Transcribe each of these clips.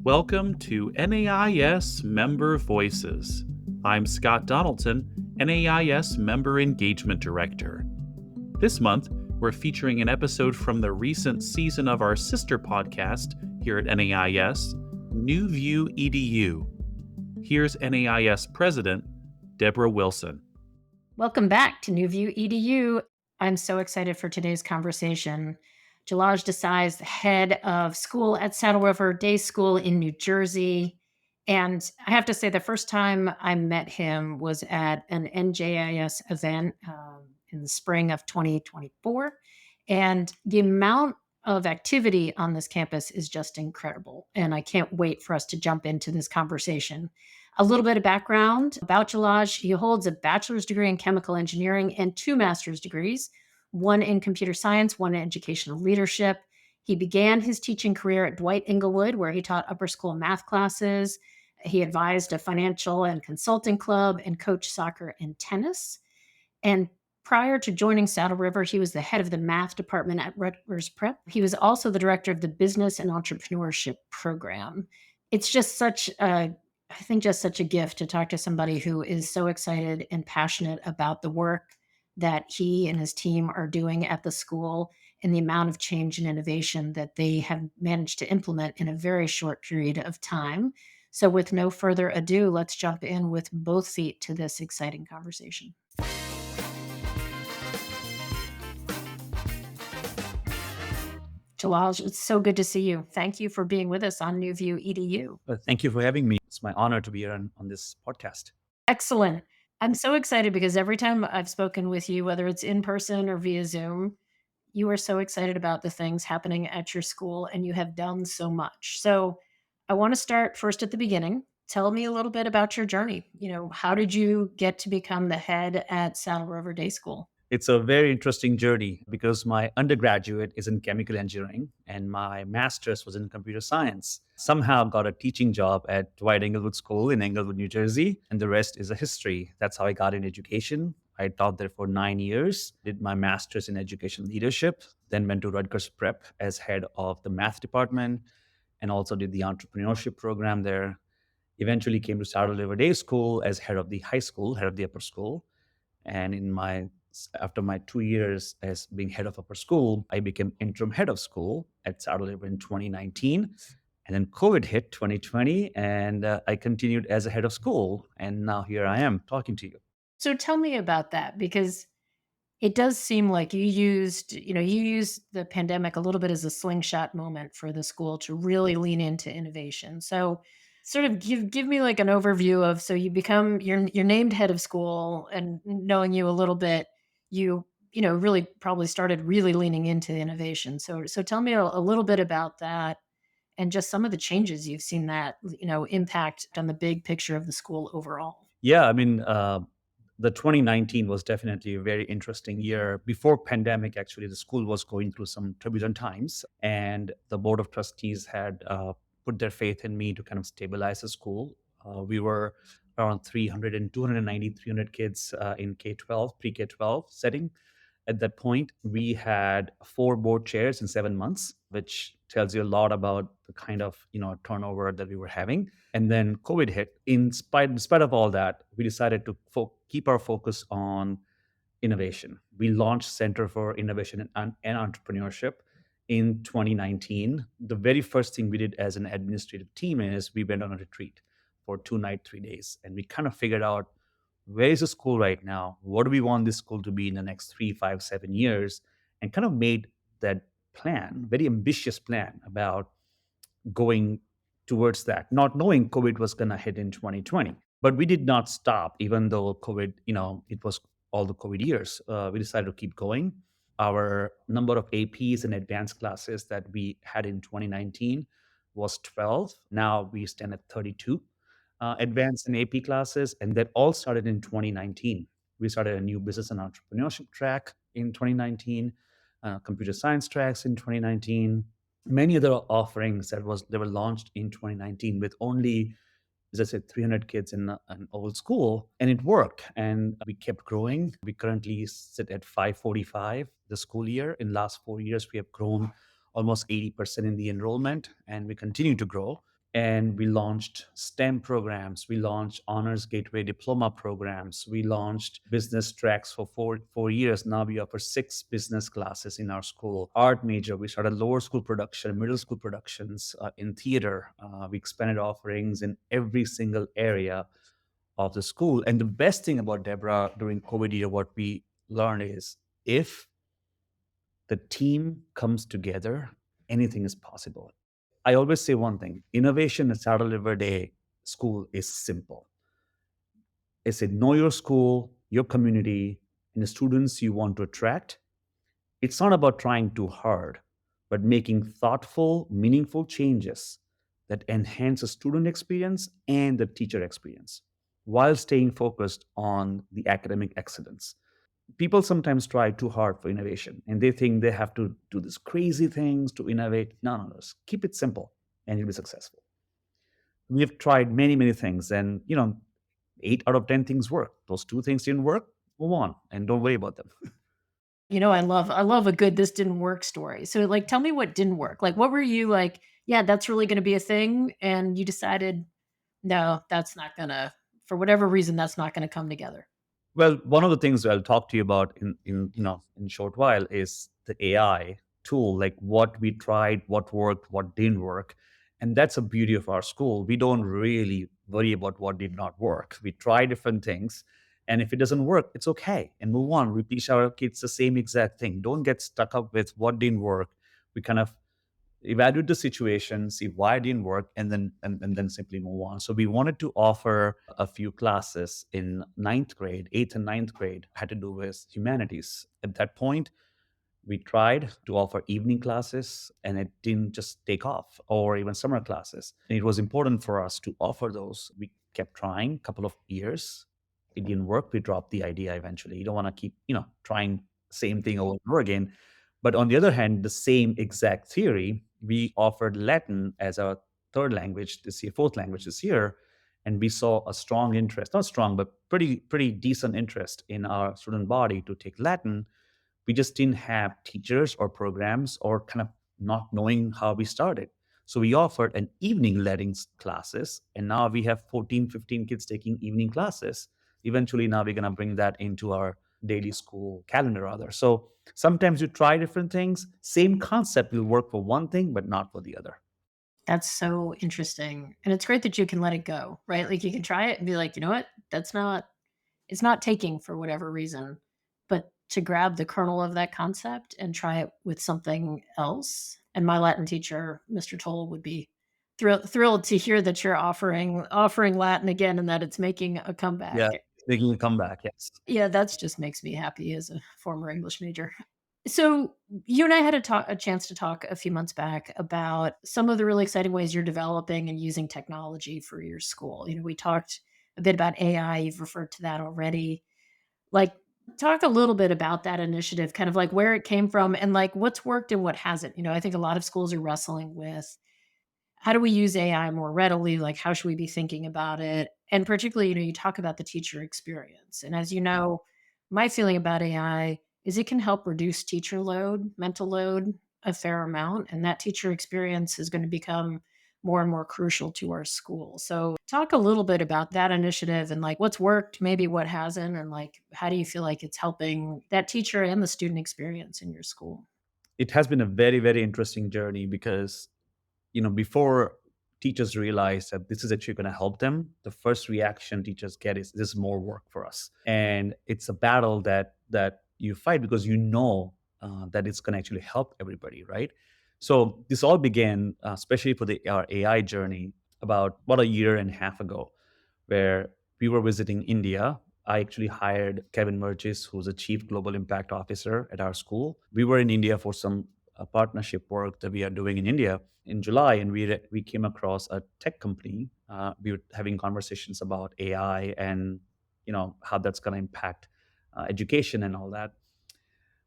Welcome to NAIS Member Voices. I'm Scott Donaldson, NAIS Member Engagement Director. This month, we're featuring an episode from the recent season of our sister podcast here at NAIS, View EDU. Here's NAIS President, Debra Wilson. Welcome back to View EDU. I'm so excited for today's conversation. Jalaj Desai is the head of school at Saddle River Day School in New Jersey. And I have to say, the first time I met him was at an NJIS event in the spring of 2024. And the amount of activity on this campus is just incredible. And I can't wait for us to jump into this conversation. A little bit of background about Jalaj. He holds a bachelor's degree in chemical engineering and 2 master's degrees, one in computer science, one in educational leadership. He began his teaching career at Dwight Englewood, where he taught upper school math classes. He advised a financial and consulting club and coached soccer and tennis. And prior to joining Saddle River, he was the head of the math department at Rutgers Prep. He was also the director of the business and entrepreneurship program. It's just such a gift to talk to somebody who is so excited and passionate about the work that he and his team are doing at the school and the amount of change and innovation that they have managed to implement in a very short period of time. So with no further ado, let's jump in with both feet to this exciting conversation. Jalaj, it's so good to see you. Thank you for being with us on View EDU. Thank you for having me. It's my honor to be here on this podcast. Excellent. I'm so excited because every time I've spoken with you, whether it's in person or via Zoom, you are so excited about the things happening at your school and you have done so much. So I want to start first at the beginning. Tell me a little bit about your journey. How did you get to become the head at Saddle River Day School? It's a very interesting journey because my undergraduate is in chemical engineering and my master's was in computer science. Somehow got a teaching job at Dwight Englewood School in Englewood, New Jersey, and the rest is a history. That's how I got in education. I taught there for 9 years, did my master's in education leadership, then went to Rutgers Prep as head of the math department, and also did the entrepreneurship program there. Eventually came to Saddle River Day School as head of the high school, head of the upper school. And after my 2 years as being head of upper school, I became interim head of school at Saddle River in 2019. And then COVID hit 2020, and I continued as a head of school. And now here I am talking to you. So tell me about that, because it does seem like you used the pandemic a little bit as a slingshot moment for the school to really lean into innovation. So sort of give me like an overview of, so you're named head of school, and knowing you a little bit, you really probably started really leaning into innovation. So tell me a little bit about that and just some of the changes you've seen that impact on the big picture of the school overall. Yeah, the 2019 was definitely a very interesting year. Before pandemic, actually, the school was going through some turbulent times, and the board of trustees had put their faith in me to kind of stabilize the school. We were around 300 kids in K-12, pre-K-12 setting. At that point, we had 4 board chairs in 7 months, which tells you a lot about the kind of turnover that we were having. And then COVID hit. In spite of all that, we decided to keep our focus on innovation. We launched Center for Innovation and Entrepreneurship in 2019. The very first thing we did as an administrative team is we went on a retreat for 2 nights, 3 days, and we kind of figured out, where is the school right now? What do we want this school to be in the next 3, 5, 7 years? And kind of made that plan, very ambitious plan about going towards that, not knowing COVID was going to hit in 2020. But we did not stop, even though COVID, it was all the COVID years. We decided to keep going. Our number of APs and advanced classes that we had in 2019 was 12. Now we stand at 32 advanced and AP classes, and that all started in 2019. We started a new business and entrepreneurship track in 2019, computer science tracks in 2019, many other offerings that were launched in 2019 with only, as I said, 300 kids in an old school, and it worked. And we kept growing. We currently sit at 545 the school year. In last 4 years, we have grown almost 80% in the enrollment, and we continue to grow. And we launched STEM programs. We launched Honors Gateway Diploma programs. We launched business tracks for 4 years. Now we offer 6 business classes in our school. Art major, we started lower school production, middle school productions in theater. We expanded offerings in every single area of the school. And the best thing about Debra during COVID year, what we learned is if the team comes together, anything is possible. I always say one thing: innovation at Saddle River Day School is simple. It's a know your school, your community, and the students you want to attract. It's not about trying too hard, but making thoughtful, meaningful changes that enhance the student experience and the teacher experience while staying focused on the academic excellence. People sometimes try too hard for innovation and they think they have to do these crazy things to innovate. No, no, no. Keep it simple and you'll be successful. We have tried many, many things, and 8 out of 10 things work. Those 2 things didn't work, move on and don't worry about them. I love a good "this didn't work" story. So, like, tell me what didn't work. Like, what were you like, "Yeah, that's really gonna be a thing," and you decided, "No, that's not gonna for whatever reason, that's not gonna come together." Well, one of the things I'll talk to you about in short while is the AI tool, like what we tried, what worked, what didn't work. And that's the beauty of our school. We don't really worry about what did not work. We try different things. And if it doesn't work, it's okay. And move on. We teach our kids the same exact thing. Don't get stuck up with what didn't work. We kind of evaluate the situation, see why it didn't work, and then simply move on. So we wanted to offer a few classes in ninth grade, eighth and ninth grade, had to do with humanities. At that point, we tried to offer evening classes and it didn't just take off, or even summer classes. And it was important for us to offer those. We kept trying a couple of years. It didn't work. We dropped the idea eventually. You don't want to keep, trying same thing over and over again. But on the other hand, the same exact theory, we offered Latin as our third language this year, fourth language this year. And we saw a strong interest, not strong, but pretty decent interest in our student body to take Latin. We just didn't have teachers or programs, or kind of not knowing how we started. So we offered an evening lettings classes, and now we have 14, 15 kids taking evening classes. Eventually, now we're going to bring that into our daily school calendar rather. So sometimes you try different things. Same concept will work for one thing, but not for the other. That's so interesting, and it's great that you can let it go, right? Like, you can try it and be like, "You know what? That's not it's not taking for whatever reason." But to grab the kernel of that concept and try it with something else, and my Latin teacher, Mr. Toll, would be thrilled to hear that you're offering Latin again and that it's making a Yeah, comeback. making a comeback. Yes. Yeah, that's just makes me happy as a former English major. So, you and I had a chance to talk a few months back about some of the really exciting ways you're developing and using technology for your school. We talked a bit about AI, you've referred to that already. Like, talk a little bit about that initiative, kind of like where it came from and like what's worked and what hasn't. I think a lot of schools are wrestling with how do we use AI more readily? Like, how should we be thinking about it? And particularly, you talk about the teacher experience. And as you know, my feeling about AI is it can help reduce teacher load, mental load a fair amount. And that teacher experience is going to become more and more crucial to our school. So, talk a little bit about that initiative and like what's worked, maybe what hasn't, and like how do you feel like it's helping that teacher and the student experience in your school? It has been a very, very interesting journey because before teachers realize that this is actually going to help them, the first reaction teachers get is this is more work for us. And it's a battle that you fight because that it's going to actually help everybody, right? So this all began, especially for our AI journey, about a year and a half ago, where we were visiting India. I actually hired Kevin Murgis, who's a chief global impact officer at our school. We were in India for some partnership work that we are doing in India in July, and we came across a tech company. We were having conversations about AI and how that's going to impact education and all that.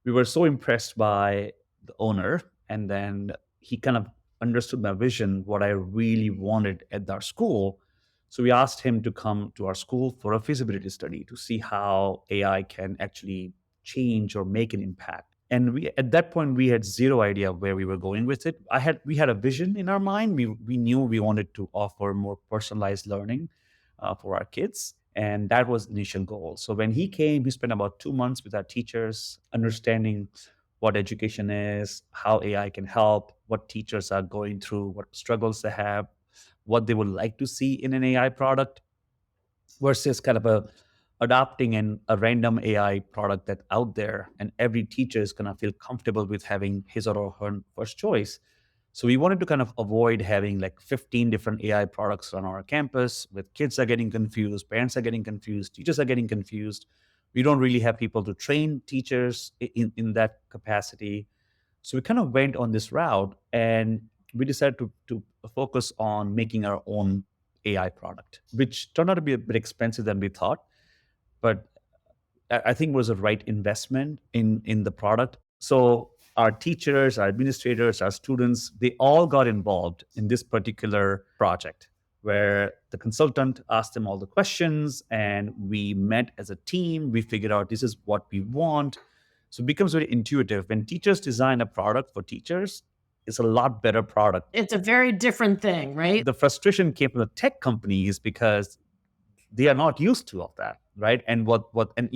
We were so impressed by the owner, and then he kind of understood my vision, what I really wanted at our school. So we asked him to come to our school for a feasibility study to see how AI can actually change or make an impact. And we at that point we had zero idea where we were going with it. We had a vision in our mind. We knew we wanted to offer more personalized learning for our kids, and that was the initial goal. So when he came, we spent about 2 months with our teachers understanding what education is, how AI can help, what teachers are going through, what struggles they have, what they would like to see in an AI product versus kind of adopting a random AI product that's out there, and every teacher is going to feel comfortable with having his or her first choice. So we wanted to kind of avoid having like 15 different AI products on our campus with kids are getting confused, parents are getting confused, teachers are getting confused. We don't really have people to train teachers in that capacity. So we kind of went on this route, and we decided to focus on making our own AI product, which turned out to be a bit expensive than we thought, but I think was a right investment in the product. So our teachers, our administrators, our students, they all got involved in this particular project where the consultant asked them all the questions and we met as a team. We figured out this is what we want. So it becomes very intuitive. When teachers design a product for teachers, it's a lot better product. It's a very different thing, right? The frustration came from the tech companies because they are not used to of that, right? And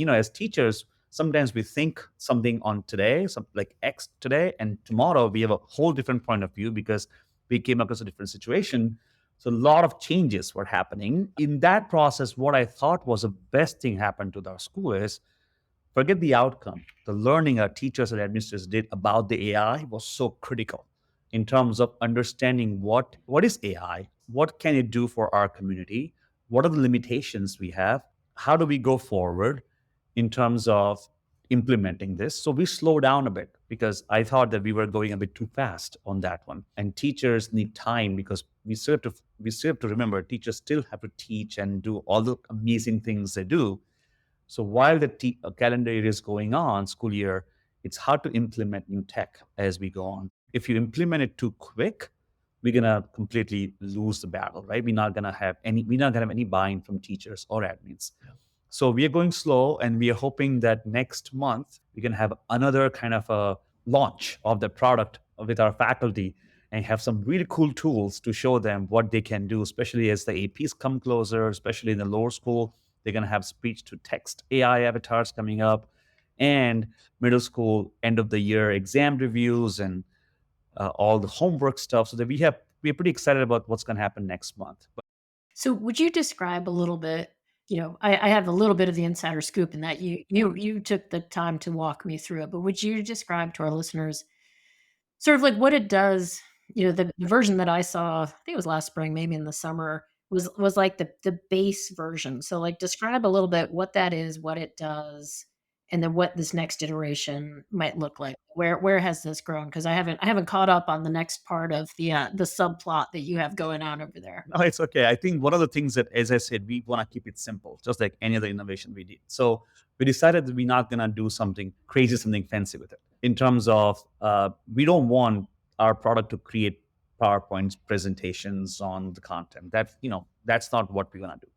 as teachers, sometimes we think something on today, some like X today, and tomorrow we have a whole different point of view because we came across a different situation. So a lot of changes were happening in that process. What I thought was the best thing happened to our school is forget the outcome. The learning our teachers and administrators did about the AI was so critical in terms of understanding what is AI, what can it do for our community, what are the limitations we have, how do we go forward in terms of implementing this. So we slow down a bit because I thought that we were going a bit too fast on that one. And teachers need time because we still have to remember teachers still have to teach and do all the amazing things they do. So while the calendar year is going on, school year, it's hard to implement new tech as we go on. If you implement it too quick, we're gonna completely lose the battle, right? We're not gonna have any buy-in from teachers or admins. So we are going slow, and we are hoping that next month we can have another kind of a launch of the product with our faculty and have some really cool tools to show them what they can do, especially as the APs come closer, especially in the lower school. They're going to have speech to text AI avatars coming up, and middle school end of the year exam reviews and all the homework stuff. So that we're pretty excited about what's going to happen next month. So would you describe a little bit, I have a little bit of the insider scoop in that you took the time to walk me through it, but would you describe to our listeners sort of like what it does? The version that I saw, I think it was last spring, maybe in the summer, was like the base version. So like describe a little bit what that is, what it does, and then what this next iteration might look like. Where has this grown? Because I haven't caught up on the next part of the subplot that you have going on over there. No, it's okay. I think one of the things that, as I said, we want to keep it simple, just like any other innovation we did. So we decided that we're not going to do something crazy, something fancy with it. In terms of, we don't want our product to create PowerPoint presentations on the content. That's not what we're going to do.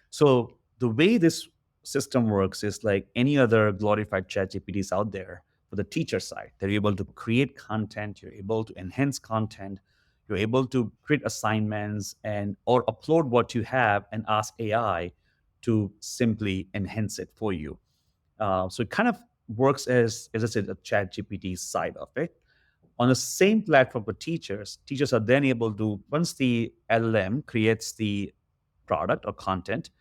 So the way this system works is like any other glorified chat GPTs out there for the teacher side. They're able to create content, you're able to enhance content, you're able to create assignments and or upload what you have and ask AI to simply enhance it for you. So it kind of works as I said, a chat GPT side of it. On the same platform for teachers are then able to, once the LLM creates the product or content,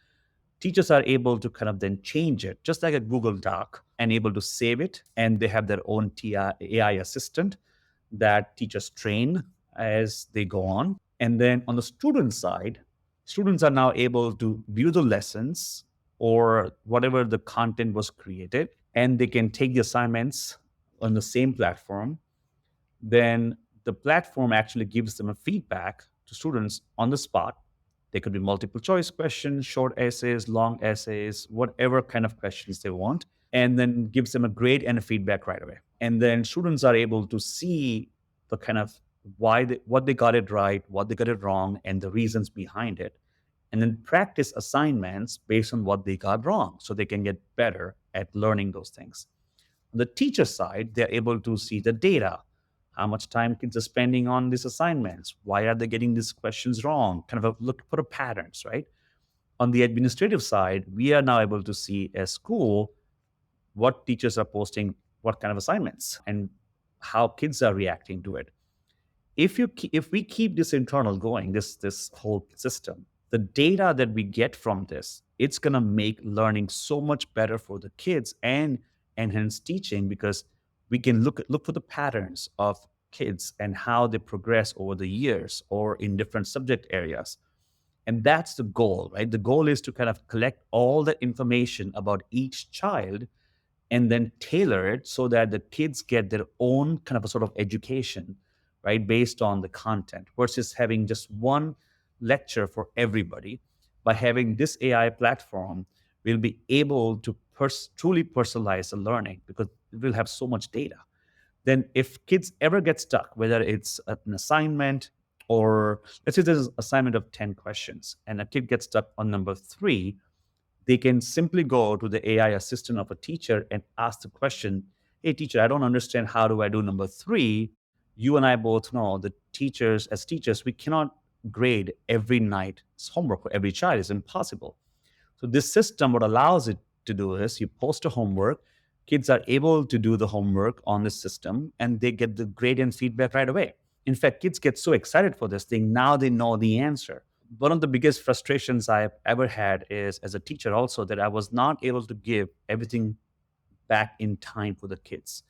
teachers are able to kind of then change it, just like a Google Doc, and able to save it. And they have their own AI assistant that teachers train as they go on. And then on the student side, students are now able to view the lessons or whatever the content was created, and they can take the assignments on the same platform. Then the platform actually gives them a feedback to students on the spot. They could be multiple choice questions, short essays, long essays, whatever kind of questions they want, and then gives them a grade and a feedback right away. And then students are able to see the kind of what they got it right, what they got it wrong, and the reasons behind it, and then practice assignments based on what they got wrong so they can get better at learning those things. On the teacher side, they're able to see the data, how much time kids are spending on these assignments, why are they getting these questions wrong, kind of a look for the patterns, right? On the administrative side, we are now able to see as school what teachers are posting, what kind of assignments, and how kids are reacting to it. If we keep this internal going, this whole system, the data that we get from this, it's going to make learning so much better for the kids and enhance teaching, because we can look for the patterns of kids and how they progress over the years or in different subject areas. And that's the goal, right? The goal is to kind of collect all the information about each child and then tailor it so that the kids get their own kind of a sort of education, right, based on the content, versus having just one lecture for everybody. By having this AI platform, we'll be able to truly personalize the learning because we'll have so much data. Then if kids ever get stuck, whether it's an assignment, or let's say there's an assignment of 10 questions and a kid gets stuck on number 3, they can simply go to the AI assistant of a teacher and ask the question, "Hey, teacher, I don't understand. How do I do number 3?" You and I both know that as teachers, we cannot grade every night's homework for every child. It's impossible. So this system, what allows it to do is you post a homework, kids are able to do the homework on the system, and they get the grade and feedback right away. In fact, kids get so excited for this thing. Now they know the answer. One of the biggest frustrations I've ever had is as a teacher also that I was not able to give everything back in time for the kids.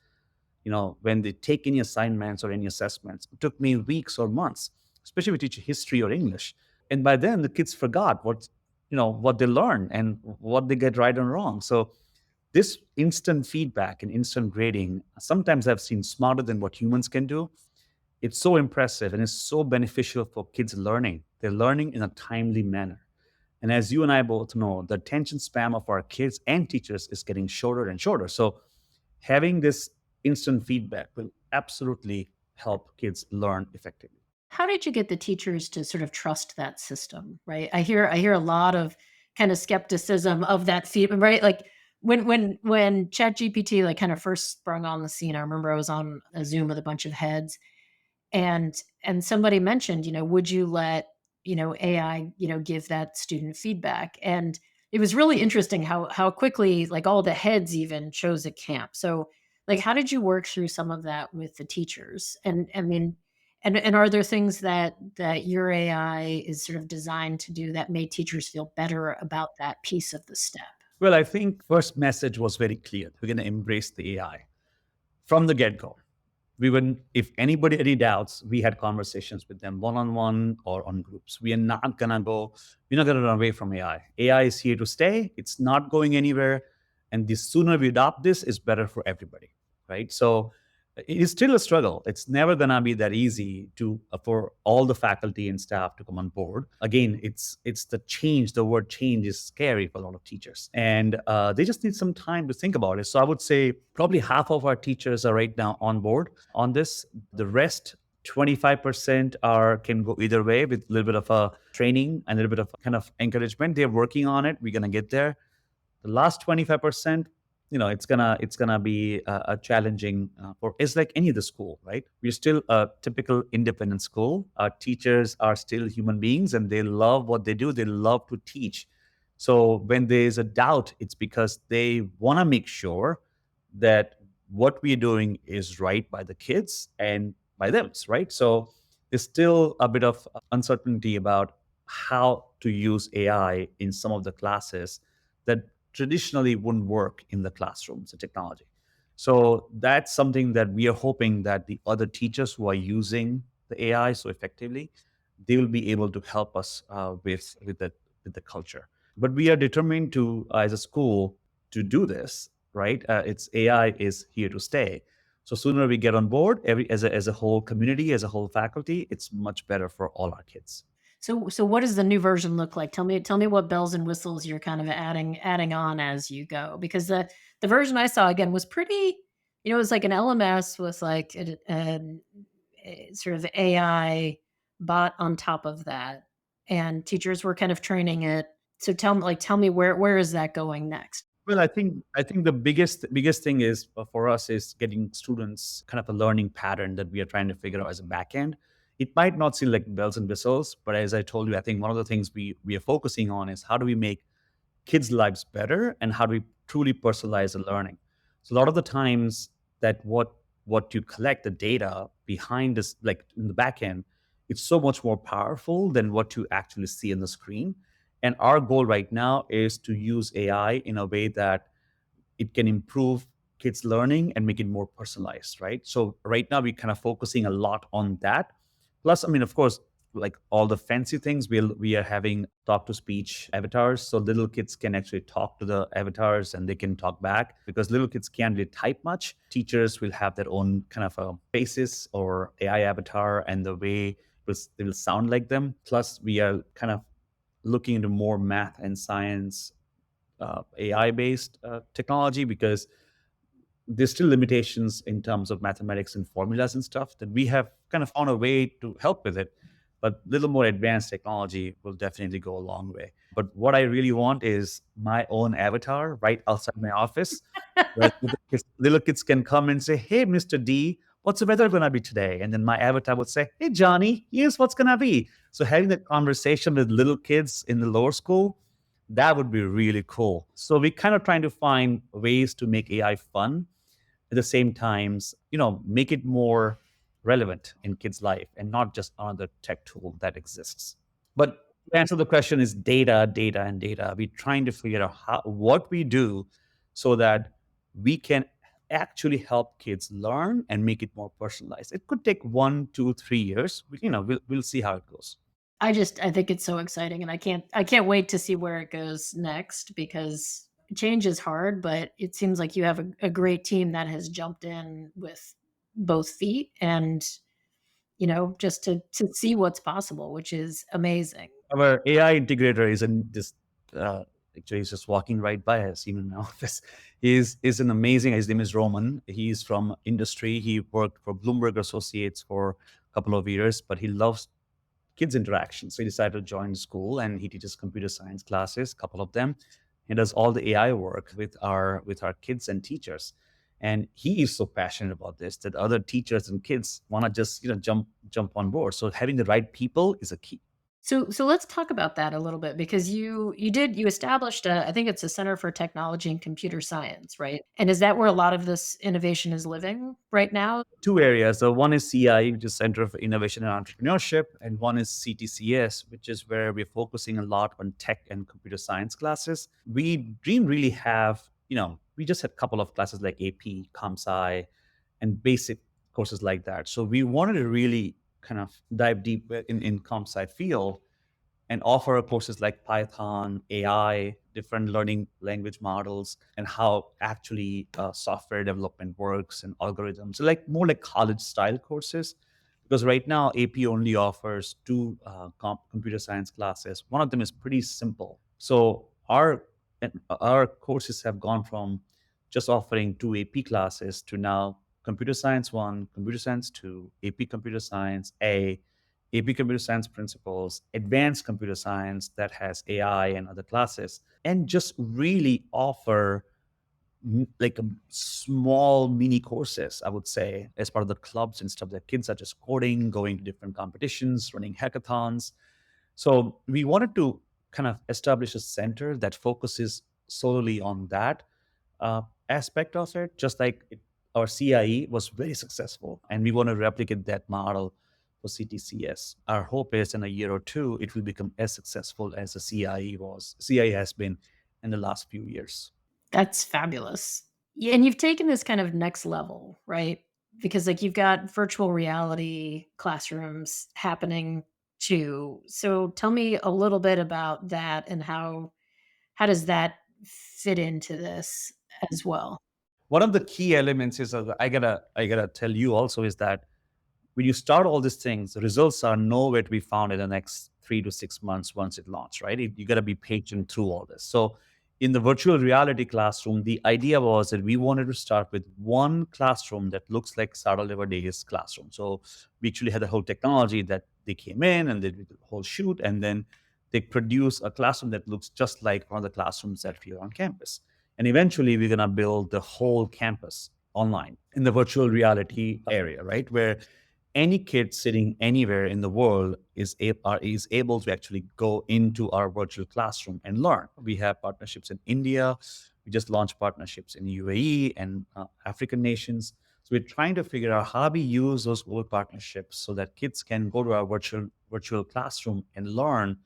When they take any assignments or any assessments, it took me weeks or months, especially with teaching history or English. And by then the kids forgot what they learn and what they get right and wrong. So this instant feedback and instant grading, sometimes I've seen smarter than what humans can do. It's so impressive and it's so beneficial for kids learning. They're learning in a timely manner. And as you and I both know, the attention span of our kids and teachers is getting shorter and shorter. So having this instant feedback will absolutely help kids learn effectively. How did you get the teachers to sort of trust that system, right? I hear a lot of kind of skepticism of that feedback, right? Like when ChatGPT like kind of first sprung on the scene, I remember I was on a Zoom with a bunch of heads, and somebody mentioned, would you let, AI, give that student feedback? And it was really interesting how quickly like all the heads even chose a camp. So like how did you work through some of that with the teachers? And I mean, and are there things that your AI is sort of designed to do that made teachers feel better about that piece of the step? Well, I think first message was very clear. We're going to embrace the AI from the get-go. We would, if anybody had any doubts, we had conversations with them one-on-one or on groups. We're not gonna run away from AI. AI is here to stay. It's not going anywhere. And the sooner we adopt this is better for everybody, right? So it is still a struggle. It's never gonna be that easy to for all the faculty and staff to come on board. Again, it's the change. The word change is scary for a lot of teachers, and they just need some time to think about it. So I would say probably half of our teachers are right now on board on this. The rest, 25% can go either way with a little bit of a training and a little bit of kind of encouragement. They're working on it. We're gonna get there. The last 25%, it's gonna be a challenging for. It's like any other school, right? We're still a typical independent school. Our teachers are still human beings and they love what they do. They love to teach. So when there's a doubt, it's because they want to make sure that what we're doing is right by the kids and by them, right? So there's still a bit of uncertainty about how to use AI in some of the classes that traditionally wouldn't work in the classrooms, the technology. So that's something that we are hoping that the other teachers who are using the AI so effectively, they will be able to help us with the culture. But we are determined to, as a school, to do this. Right? It's AI is here to stay. So sooner we get on board, as a whole community, as a whole faculty, it's much better for all our kids. So what does the new version look like? Tell me what bells and whistles you're kind of adding on as you go, because the version I saw again was pretty, it was like an LMS with like a sort of AI bot on top of that, and teachers were kind of training it. So tell me where is that going next? Well, I think the biggest thing is for us is getting students kind of a learning pattern that we are trying to figure out as a backend. It might not seem like bells and whistles, but as I told you, I think one of the things we are focusing on is how do we make kids' lives better and how do we truly personalize the learning. So a lot of the times that what you collect the data behind this, like in the back end, it's so much more powerful than what you actually see in the screen. And our goal right now is to use AI in a way that it can improve kids' learning and make it more personalized, right? So right now we're kind of focusing a lot on that. Plus, I mean, of course, like all the fancy things, we are having talk to speech avatars, so little kids can actually talk to the avatars and they can talk back because little kids can't really type much. Teachers will have their own kind of faces or AI avatar, and the way they will sound like them. Plus, we are kind of looking into more math and science AI based technology because there's still limitations in terms of mathematics and formulas and stuff that we have kind of found a way to help with it. But little more advanced technology will definitely go a long way. But what I really want is my own avatar right outside my office where little kids can come and say, "Hey, Mr. D, what's the weather going to be today?" And then my avatar would say, "Hey, Johnny, here's what's going to be." So having that conversation with little kids in the lower school, that would be really cool. So we're kind of trying to find ways to make AI fun at the same times, make it more relevant in kids' life and not just another tech tool that exists. But to answer the question is data, data, and data. We're trying to figure out what we do so that we can actually help kids learn and make it more personalized. It could take 1, 2, 3 years. We'll see how it goes. I think it's so exciting, and I can't wait to see where it goes next because change is hard, but it seems like you have a great team that has jumped in with both feet and, just to see what's possible, which is amazing. Our AI integrator is in this. Uh, Actually, he's just walking right by us, even in my office. Is an amazing. His name is Roman. He's from industry. He worked for Bloomberg Associates for a couple of years, but he loves kids interaction. So he decided to join school, and he teaches computer science classes, a couple of them. He does all the AI work with our kids and teachers. And he is so passionate about this that other teachers and kids want to just jump on board. So having the right people is a key. So let's talk about that a little bit because you established I think it's a Center for Technology and Computer Science, right? And is that where a lot of this innovation is living right now? Two areas. So one is CI, which is Center for Innovation and Entrepreneurship, and one is CTCS, which is where we're focusing a lot on tech and computer science classes. We didn't really have, we just had a couple of classes like AP, ComSci, and basic courses like that. So we wanted to really kind of dive deep in ComSci field and offer courses like Python, AI, different learning language models, and how actually software development works and algorithms. So like more like college style courses. Because right now AP only offers two computer science classes. One of them is pretty simple. So our courses have gone from just offering two AP classes to now computer science one, computer science two, AP computer science A, AP Computer Science Principles, Advanced Computer Science that has AI and other classes, and just really offer like a small mini courses, I would say, as part of the clubs and stuff that kids are just coding, going to different competitions, running hackathons. So we wanted to kind of establish a center that focuses solely on that uh, aspect of it, just like our CIE was very successful. And we want to replicate that model for CTCS. Our hope is in a year or two, it will become as successful as the CIE has been in the last few years. That's fabulous. Yeah, and you've taken this kind of next level, right? Because like you've got virtual reality classrooms happening too. So tell me a little bit about that and how does that fit into this as well? One of the key elements is I gotta tell you also is that when you start all these things, the results are nowhere to be found in the next 3 to 6 months once it launched, right? You got to be patient through all this. So, in the virtual reality classroom, the idea was that we wanted to start with one classroom that looks like Sarah Liver Day's classroom. So, we actually had the whole technology that they came in and they did the whole shoot, and then they produce a classroom that looks just like one of the classrooms that we have on campus. And eventually, we're going to build the whole campus online in the virtual reality area, right? Where any kid sitting anywhere in the world is able to actually go into our virtual classroom and learn. We have partnerships in India. We just launched partnerships in UAE and African nations. So we're trying to figure out how we use those global partnerships so that kids can go to our virtual classroom and learn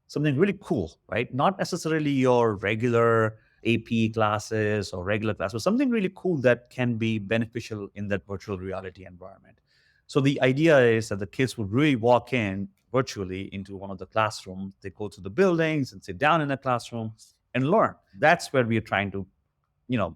something really cool, right? Not necessarily your regular AP classes or regular classes, but something really cool that can be beneficial in that virtual reality environment. So the idea is that the kids would really walk in virtually into one of the classrooms. They go to the buildings and sit down in a classroom and learn. That's where we are trying to,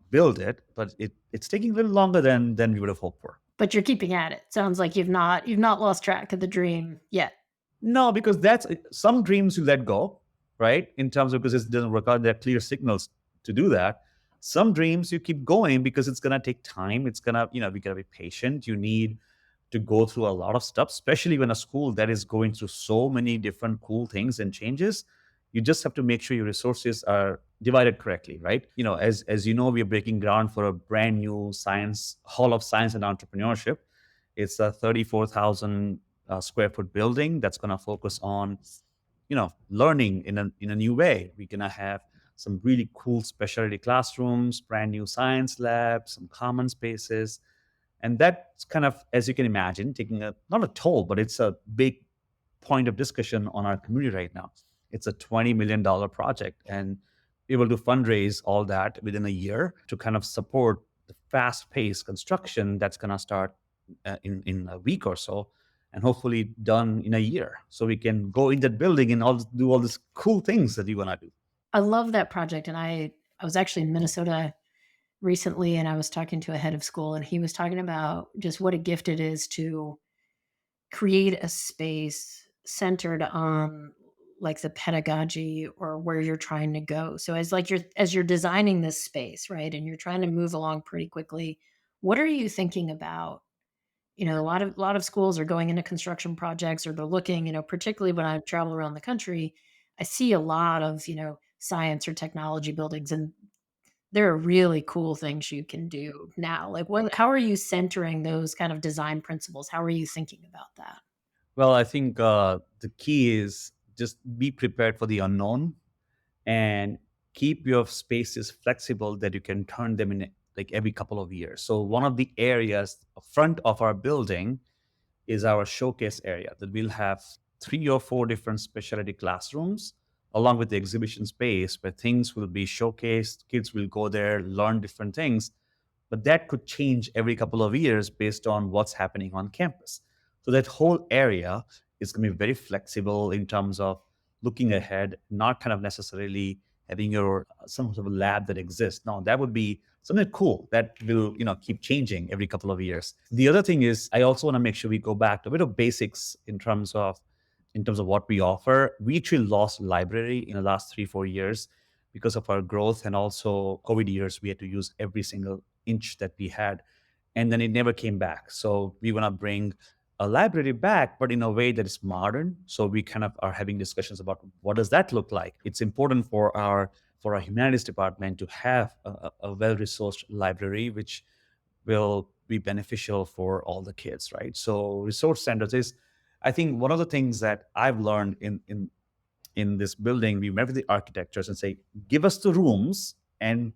build it, but it's taking a little longer than we would have hoped for. But you're keeping at it. Sounds like you've not lost track of the dream yet. No, because that's some dreams you let go, right? In terms of because it doesn't work out, there are clear signals to do that. Some dreams you keep going because it's gonna take time. It's gonna, we gotta be patient. You need to go through a lot of stuff, especially when a school that is going through so many different cool things and changes. You just have to make sure your resources are divided correctly, right? As you know, we are breaking ground for a brand new science hall of science and entrepreneurship. It's a 34,000 square foot building that's going to focus on, learning in a new way. We're going to have some really cool specialty classrooms, brand new science labs, some common spaces, and that's kind of, as you can imagine, taking a not a toll, but it's a big point of discussion on our community right now. It's a $20 million project, and we able to fundraise all that within a year to kind of support the fast-paced construction that's going to start in a week or so, and hopefully done in a year, so we can go in that building and do all these cool things that we want to do. I love that project, and I was actually in Minnesota recently, and I was talking to a head of school, and he was talking about just what a gift it is to create a space centered on like the pedagogy or where you're trying to go. So as you're designing this space, right? And you're trying to move along pretty quickly, what are you thinking about? A lot of schools are going into construction projects or they're looking, particularly when I travel around the country, I see a lot of, science or technology buildings, and there are really cool things you can do now. Like how are you centering those kind of design principles? How are you thinking about that? Well, I think the key is just be prepared for the unknown and keep your spaces flexible that you can turn them in like every couple of years. So one of the areas front of our building is our showcase area that we'll have 3 or 4 different specialty classrooms along with the exhibition space where things will be showcased. Kids will go there, learn different things, but that could change every couple of years based on what's happening on campus. So that whole area is going to be very flexible in terms of looking ahead, not kind of necessarily having your some sort of lab that exists. No, that would be something cool that will keep changing every couple of years. The other thing is I also want to make sure we go back to a bit of basics in terms of what we offer. We actually lost library in the last 3-4 years because of our growth, and also COVID years. We had to use every single inch that we had, and then it never came back. So we want to bring a library back, but in a way that is modern. So we kind of are having discussions about what does that look like. It's important for our humanities department to have a well-resourced library, which will be beneficial for all the kids, right? So resource centers is, I think, one of the things that I've learned in this building. We met with the architects and say, give us the rooms, and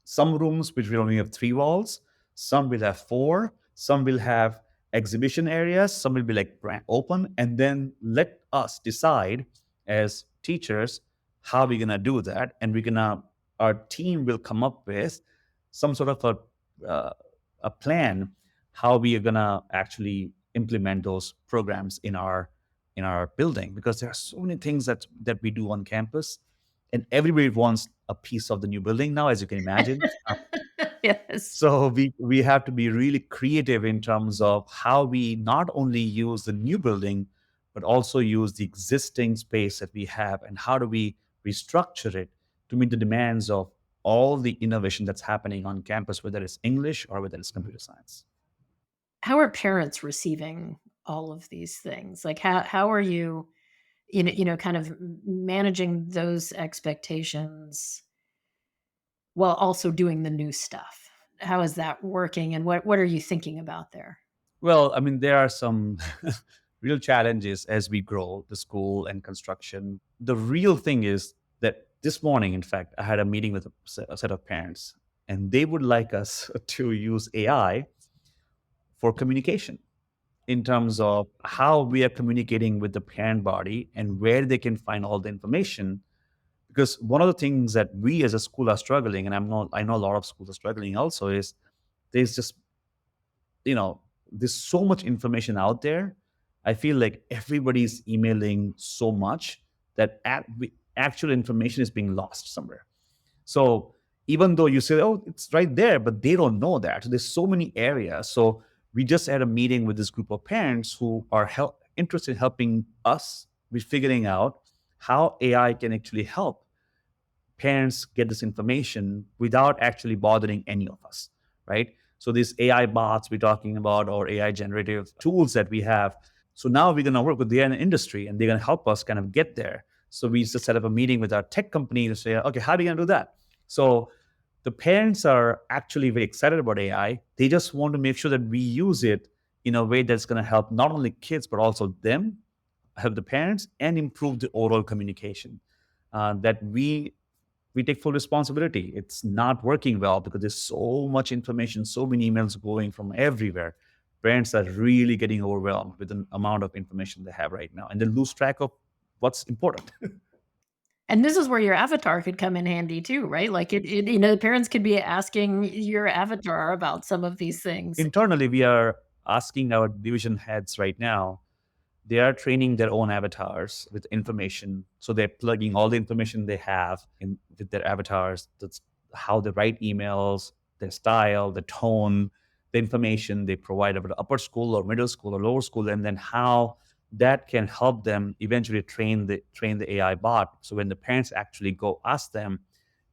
some rooms which will only have 3 walls, some will have 4, some will have exhibition areas, some will be like open, and then let us decide as teachers how we're gonna do that, and our team will come up with some sort of a plan how we are gonna actually implement those programs in our building, because there are so many things that we do on campus, and everybody wants a piece of the new building now, as you can imagine. Yes. So we have to be really creative in terms of how we not only use the new building, but also use the existing space that we have, and how do we restructure it to meet the demands of all the innovation that's happening on campus, whether it's English or whether it's computer science. How are parents receiving all of these things? Like how are you kind of managing those expectations while also doing the new stuff? How is that working, and what are you thinking about there? Well, I mean, there are some real challenges as we grow the school and construction. The real thing is that this morning, in fact, I had a meeting with a set of parents, and they would like us to use AI for communication in terms of how we are communicating with the parent body and where they can find all the information. Because one of the things that we as a school are struggling, and I know a lot of schools are struggling also, is there's just, you know, there's so much information out there. I feel like everybody's emailing so much that actual information is being lost somewhere. So even though you say, oh, it's right there, but they don't know that. So there's so many areas. So we just had a meeting with this group of parents who are interested in helping us with figuring out how AI can actually help parents get this information without actually bothering any of us, right? So these AI bots we're talking about, or AI generative tools that we have. So now we're going to work with the industry, and they're going to help us kind of get there. So we just set up a meeting with our tech company to say, okay, how are we going to do that? So the parents are actually very excited about AI. They just want to make sure that we use it in a way that's going to help not only kids but also them, help the parents, and improve the overall communication. That we take full responsibility. It's not working well because there's so much information, so many emails going from everywhere. Parents are really getting overwhelmed with the amount of information they have right now, and they lose track of what's important. And this is where your avatar could come in handy too, right? Like parents could be asking your avatar about some of these things. Internally, we are asking our division heads right now. They are training their own avatars with information. So they're plugging all the information they have in with their avatars. That's how they write emails, their style, the tone, the information they provide about upper school or middle school or lower school, and then how that can help them eventually train the AI bot. So when the parents actually go ask them,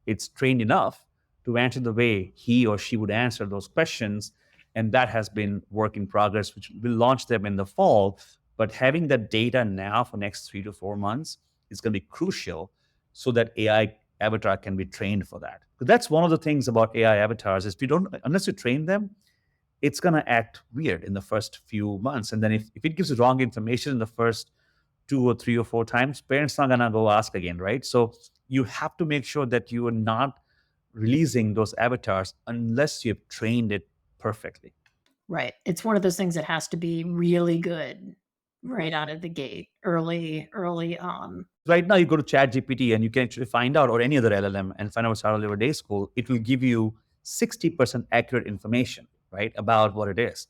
it's trained enough to answer the way he or she would answer those questions. And that has been work in progress, which will launch them in the fall. But having that data now for next 3 to 4 months is going to be crucial so that AI avatar can be trained for that. Because that's one of the things about AI avatars is we don't unless you train them, it's going to act weird in the first few months. And then if it gives you wrong information in the first 2 or 3 or 4 times, parents are gonna go ask again, right? So you have to make sure that you are not releasing those avatars unless you've trained it perfectly. Right. It's one of those things that has to be really good right out of the gate, early on. Right now, you go to ChatGPT and you can actually find out, or any other LLM, and find out Saturday or day school. It will give you 60% accurate information, right, about what it is.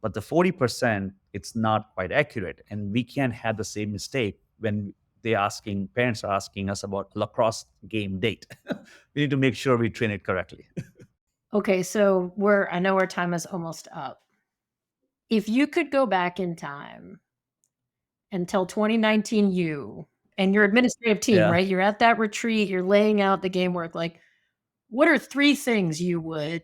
But the 40%, it's not quite accurate, and we can't have the same mistake when parents are asking us about lacrosse game date. We need to make sure we train it correctly. Okay, so I know our time is almost up. If you could go back in time and tell 2019 you and your administrative team, Yeah. right? You're at that retreat, you're laying out the game work, like, what are 3 things you would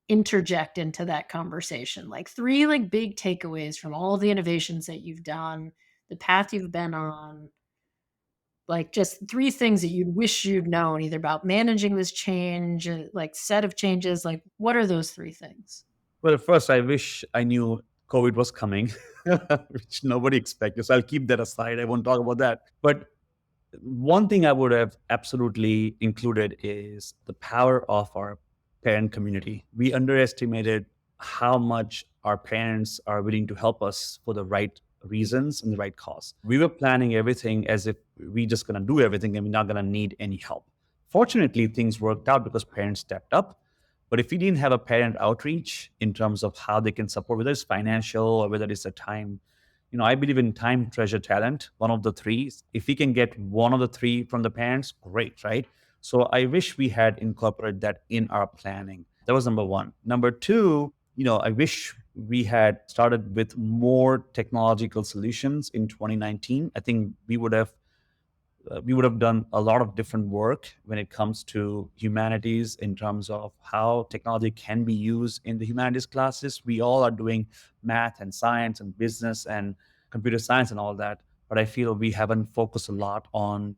interject into that conversation? Like 3, like, big takeaways from all the innovations that you've done, the path you've been on, like, just 3 things that you wish you'd known either about managing this change, like, set of changes, like, what are those 3 things? Well, first, I wish I knew COVID was coming, which nobody expected. So I'll keep that aside. I won't talk about that. But one thing I would have absolutely included is the power of our parent community. We underestimated how much our parents are willing to help us for the right reasons and the right cause. We were planning everything as if we just going to do everything and we're not going to need any help. Fortunately, things worked out because parents stepped up. But if we didn't have a parent outreach in terms of how they can support, whether it's financial or whether it's a time, I believe in time, treasure, talent, one of the three. If we can get one of the three from the parents, great, right? So I wish we had incorporated that in our planning. That was number one. Number two, I wish we had started with more technological solutions in 2019. I think we would have done a lot of different work when it comes to humanities in terms of how technology can be used in the humanities classes. We all are doing math and science and business and computer science and all that, but I feel we haven't focused a lot on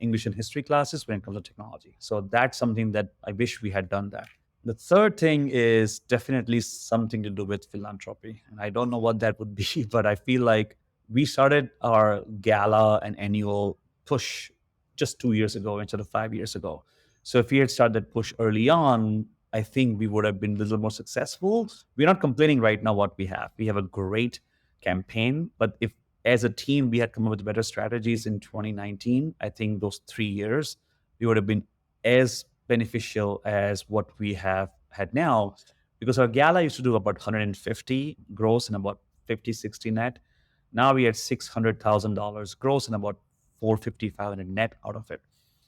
English and history classes when it comes to technology. So that's something that I wish we had done that. The third thing is definitely something to do with philanthropy. And I don't know what that would be, but I feel like we started our gala and annual push just 2 years ago instead of 5 years ago. So if we had started that push early on, I think we would have been a little more successful. We're not complaining right now what we have. We have a great campaign, but if as a team we had come up with better strategies in 2019, I think those 3 years we would have been as beneficial as what we have had now, because our gala used to do about 150 gross and about 50, 60 net. Now we had $600,000 gross and about 450, 500 net out of it.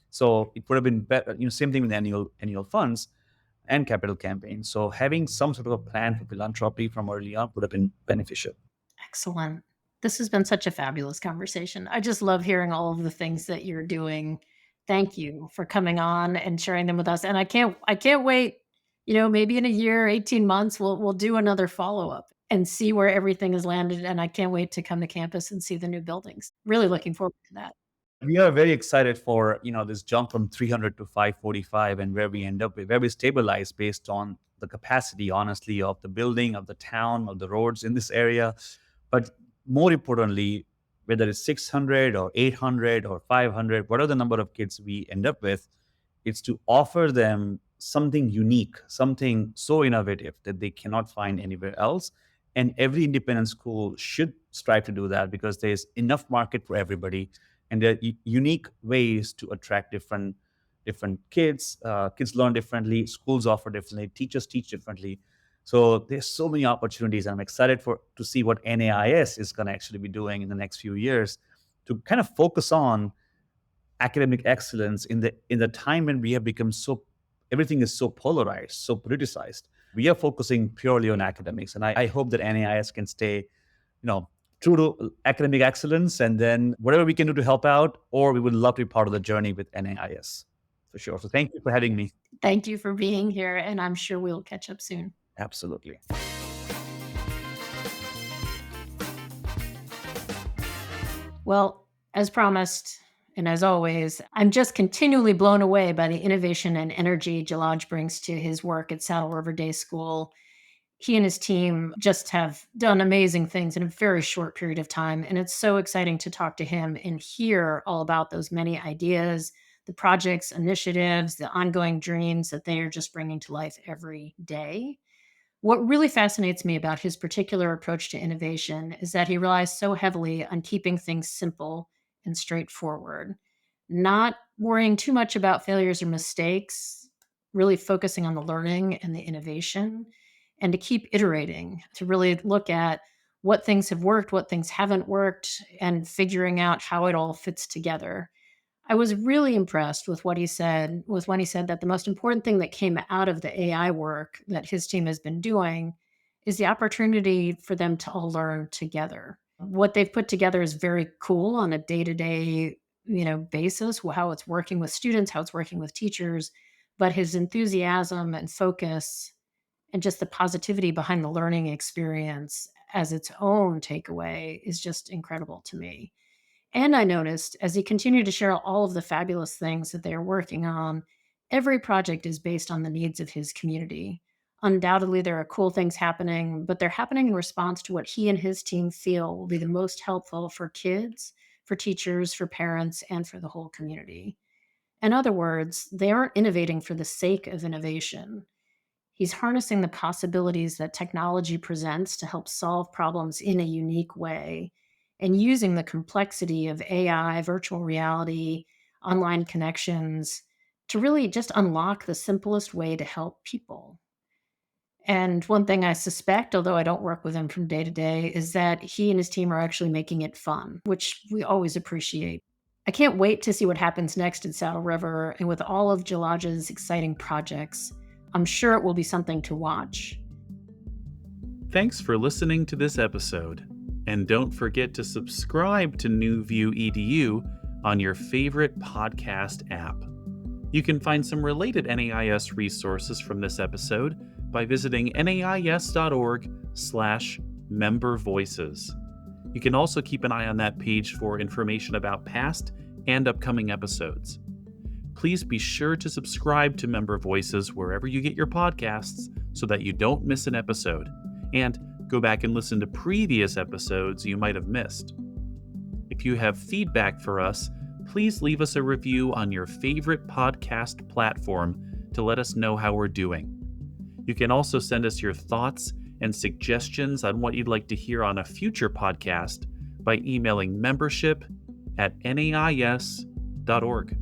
So it would have been better, same thing with annual funds and capital campaigns. So having some sort of a plan for philanthropy from early on would have been beneficial. Excellent. This has been such a fabulous conversation. I just love hearing all of the things that you're doing. Thank you for coming on and sharing them with us. And I can't wait, maybe in a year, 18 months, we'll do another follow-up and see where everything has landed. And I can't wait to come to campus and see the new buildings. Really looking forward to that. We are very excited for this jump from 300 to 545 and where we end up with, where we stabilize based on the capacity, honestly, of the building, of the town, of the roads in this area. But more importantly, whether it's 600 or 800 or 500, whatever the number of kids we end up with, it's to offer them something unique, something so innovative that they cannot find anywhere else. And every independent school should strive to do that, because there's enough market for everybody, and there are unique ways to attract different kids. Kids learn differently, schools offer differently, teachers teach differently. So there's so many opportunities, and I'm excited to see what NAIS is going to actually be doing in the next few years to kind of focus on academic excellence in the time when we have become everything is so polarized, so politicized. We are focusing purely on academics, and I hope that NAIS can stay, true to academic excellence, and then whatever we can do to help out, or we would love to be part of the journey with NAIS for sure. So thank you for having me. Thank you for being here, and I'm sure we'll catch up soon. Absolutely. Well, as promised, and as always, I'm just continually blown away by the innovation and energy Jalaj brings to his work at Saddle River Day School. He and his team just have done amazing things in a very short period of time. And it's so exciting to talk to him and hear all about those many ideas, the projects, initiatives, the ongoing dreams that they are just bringing to life every day. What really fascinates me about his particular approach to innovation is that he relies so heavily on keeping things simple and straightforward, not worrying too much about failures or mistakes, really focusing on the learning and the innovation, and to keep iterating, to really look at what things have worked, what things haven't worked, and figuring out how it all fits together. I was really impressed with what he said, was when he said that the most important thing that came out of the AI work that his team has been doing is the opportunity for them to all learn together. What they've put together is very cool on a day-to-day, basis, how it's working with students, how it's working with teachers, but his enthusiasm and focus and just the positivity behind the learning experience as its own takeaway is just incredible to me. And I noticed as he continued to share all of the fabulous things that they are working on, every project is based on the needs of his community. Undoubtedly, there are cool things happening, but they're happening in response to what he and his team feel will be the most helpful for kids, for teachers, for parents, and for the whole community. In other words, they aren't innovating for the sake of innovation. He's harnessing the possibilities that technology presents to help solve problems in a unique way, and using the complexity of AI, virtual reality, online connections to really just unlock the simplest way to help people. And one thing I suspect, although I don't work with him from day to day, is that he and his team are actually making it fun, which we always appreciate. I can't wait to see what happens next in Saddle River, and with all of Jalaj's exciting projects, I'm sure it will be something to watch. Thanks for listening to this episode. And don't forget to subscribe to New View EDU on your favorite podcast app. You can find some related NAIS resources from this episode by visiting nais.org/membervoices. You can also keep an eye on that page for information about past and upcoming episodes. Please be sure to subscribe to Member Voices wherever you get your podcasts so that you don't miss an episode, and go back and listen to previous episodes you might have missed. If you have feedback for us, please leave us a review on your favorite podcast platform to let us know how we're doing. You can also send us your thoughts and suggestions on what you'd like to hear on a future podcast by emailing membership@nais.org.